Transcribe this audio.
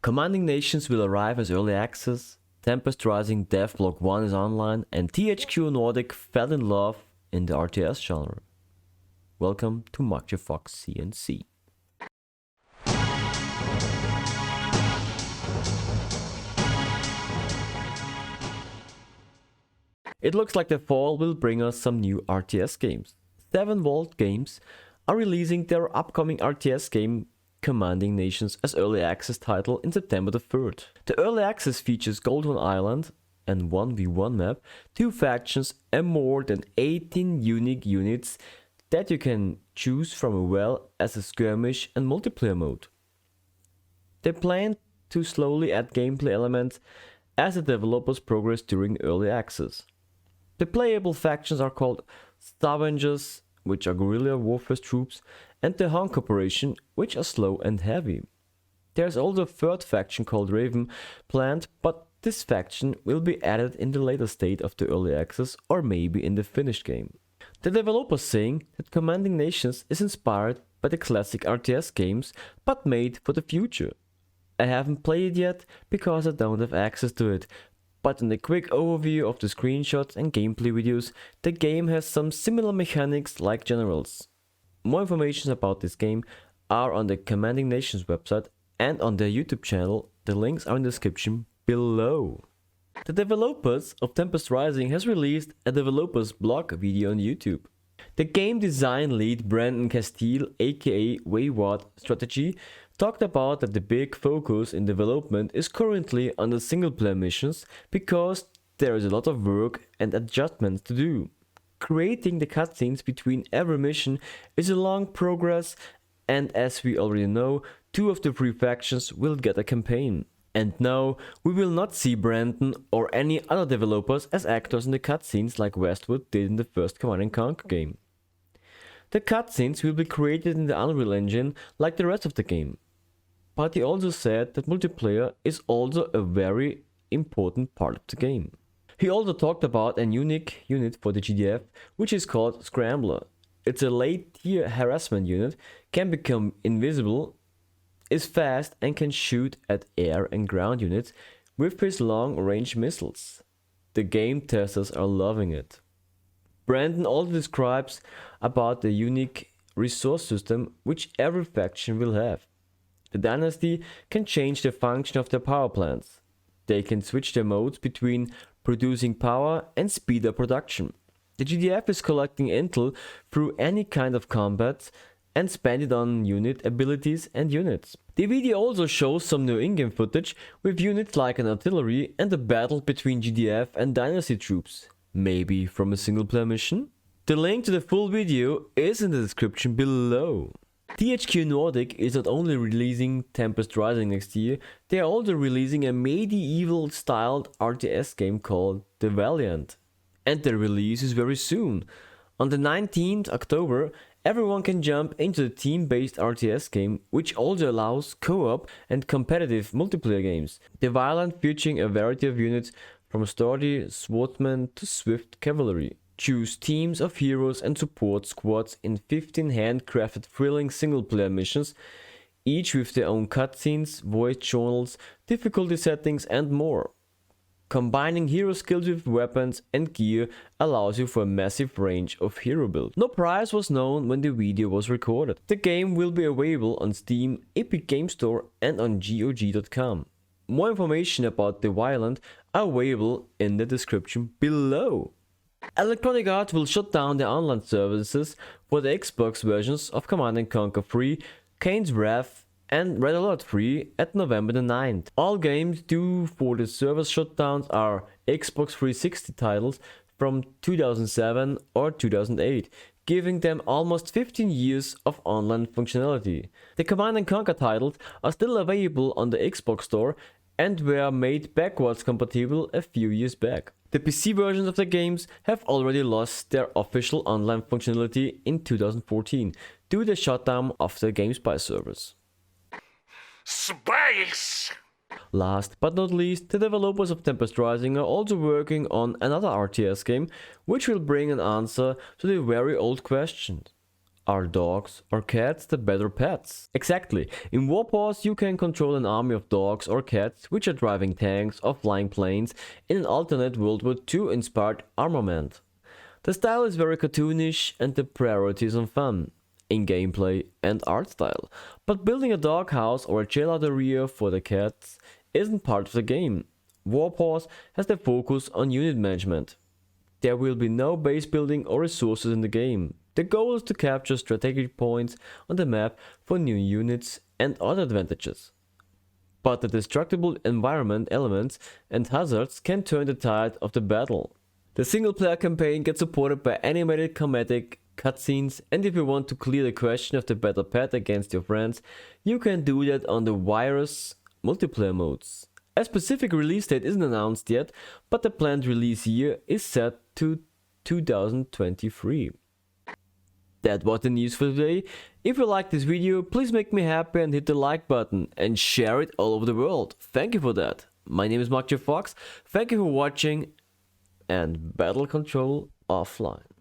Commanding Nations will arrive as early access, Tempest Rising Dev Log 1 is online, and THQ Nordic fell in love in the RTS genre. Welcome to MarkJFoxCnC. It looks like the fall will bring us some new RTS games. 7 Vault Games are releasing their upcoming RTS game Commanding Nations as early access title in September the 3rd. The early access features Golden Island and 1v1 map, 2 factions and more than 18 unique units that you can choose from as well as a skirmish and multiplayer mode. They plan to slowly add gameplay elements as the developers progress during early access. The playable factions are called Scavengers, which are guerrilla warfare troops, and the Hunk Corporation, which are slow and heavy. There's also a third faction called Raven planned, but this faction will be added in the later state of the early access or maybe in the finished game. The developers saying that Commanding Nations is inspired by the classic RTS games but made for the future. I haven't played it yet because I don't have access to it, but in a quick overview of the screenshots and gameplay videos, the game has some similar mechanics like Generals. More information about this game are on the Commanding Nations website and on their YouTube channel. The links are in the description below. The developers of Tempest Rising has released a developers blog video on YouTube. The game design lead Brandon Castile, aka Wayward Strategy, talked about that the big focus in development is currently on the single player missions because there is a lot of work and adjustments to do. Creating the cutscenes between every mission is a long progress, and as we already know, 2 of the 3 factions will get a campaign. And no, we will not see Brandon or any other developers as actors in the cutscenes like Westwood did in the first Command & Conquer game. The cutscenes will be created in the Unreal Engine like the rest of the game. But he also said that multiplayer is also a very important part of the game. He also talked about a unique unit for the GDF, which is called Scrambler. It's a late tier harassment unit, can become invisible, is fast and can shoot at air and ground units with his long range missiles. The game testers are loving it. Brandon also describes about the unique resource system which every faction will have. The Dynasty can change the function of their power plants. They can switch their modes between producing power and speed up production. The GDF is collecting intel through any kind of combat and spend it on unit abilities and units. The video also shows some new in-game footage with units like an artillery and a battle between GDF and Dynasty troops, maybe from a single player mission? The link to the full video is in the description below. THQ Nordic is not only releasing Tempest Rising next year, they are also releasing a medieval styled RTS game called the Valiant. And the release is very soon. On the 19th October, everyone can jump into the team-based RTS game, which also allows co-op and competitive multiplayer games. The Valiant featuring a variety of units from sturdy swordsmen to swift cavalry. Choose teams of heroes and support squads in 15 handcrafted thrilling single-player missions, each with their own cutscenes, voice journals, difficulty settings and more. Combining hero skills with weapons and gear allows you for a massive range of hero builds. No price was known when the video was recorded. The game will be available on Steam, Epic Game Store and on GOG.com. More information about the Valiant are available in the description below. Electronic Arts will shut down their online services for the Xbox versions of Command & Conquer 3, Kane's Wrath and Red Alert 3 at November the 9th. All games due for the server shutdowns are Xbox 360 titles from 2007 or 2008, giving them almost 15 years of online functionality. The Command & Conquer titles are still available on the Xbox Store and were made backwards compatible a few years back. The PC versions of the games have already lost their official online functionality in 2014 due to the shutdown of the GameSpy servers. Space! Last but not least, the developers of Tempest Rising are also working on another RTS game which will bring an answer to the very old question: Are dogs or cats the better pets? Exactly. In Warpaws, you can control an army of dogs or cats which are driving tanks or flying planes in an alternate World War II inspired armament. The style is very cartoonish and the priority is on fun, in gameplay and art style. But building a doghouse or a jail area for the cats isn't part of the game. Warpaws has the focus on unit management. There will be no base building or resources in the game. The goal is to capture strategic points on the map for new units and other advantages. But the destructible environment elements and hazards can turn the tide of the battle. The single player campaign gets supported by animated comedic cutscenes, and if you want to clear the question of the better pet against your friends, you can do that on the virus multiplayer modes. A specific release date isn't announced yet, but the planned release year is set to 2023. That was the news for today. If you liked this video, please make me happy and hit the like button and share it all over the world. Thank you for that. My name is MarkJFox. Thank you for watching and battle control offline.